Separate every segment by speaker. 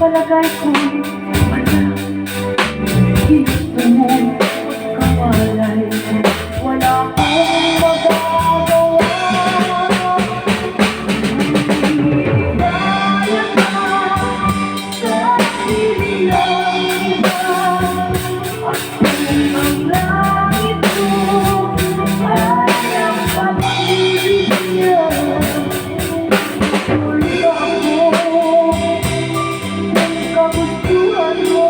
Speaker 1: palagay ko'y wala. Gusto mo kawalay, wala akong magagawa. Dahil ka sa piling ng iba, at kung ang langit mo ay ang pag-ibig niya, tuloy ako ng kagustuhan mo.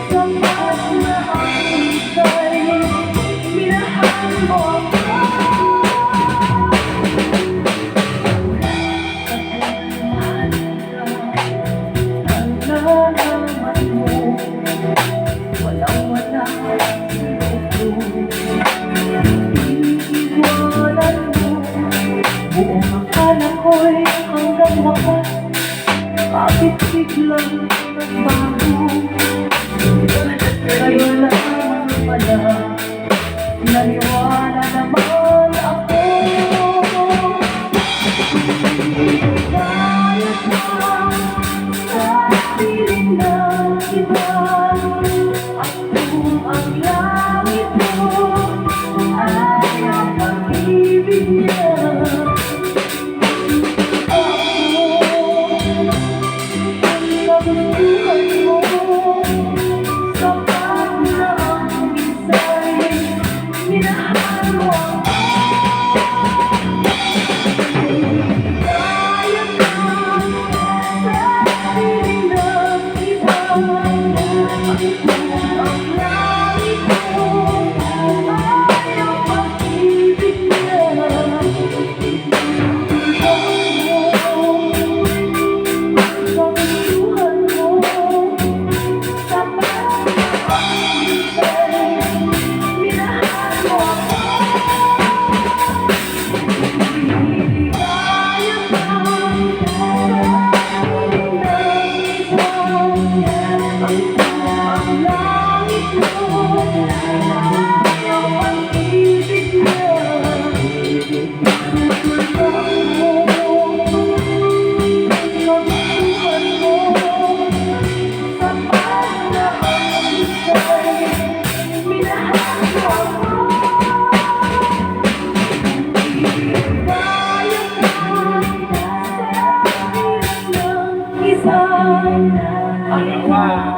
Speaker 1: Sapat na ang isa'y minahal mo ako. Nalalaman mo, walang-wala sa loob ko. Iiwanan mo, buong akala ko'y hanggang wakas, bakit biglang nagbago? Kayo lang pala, naniwala naman ako. Dahil ka sa piling ng iba, at kung ang langit mo ay ang pag-ibig niya, kagustuhan mo. Sapat na ang isa'y minahal mo ako. Dahil ka sa piling ng iba, at kung ang langit mo ay ang pag-ibig niya, kagustuhan mo. Sapat na ang isa'y minahal mo ako. Dahil ka sa piling ng iba, at kung ang langit mo ay ang pag-ibig niya, tutulungan mo. Kagustuhan mo. Sapat na ang isa'y minahal mo ako. Dahil ka sa piling ng iba, at kung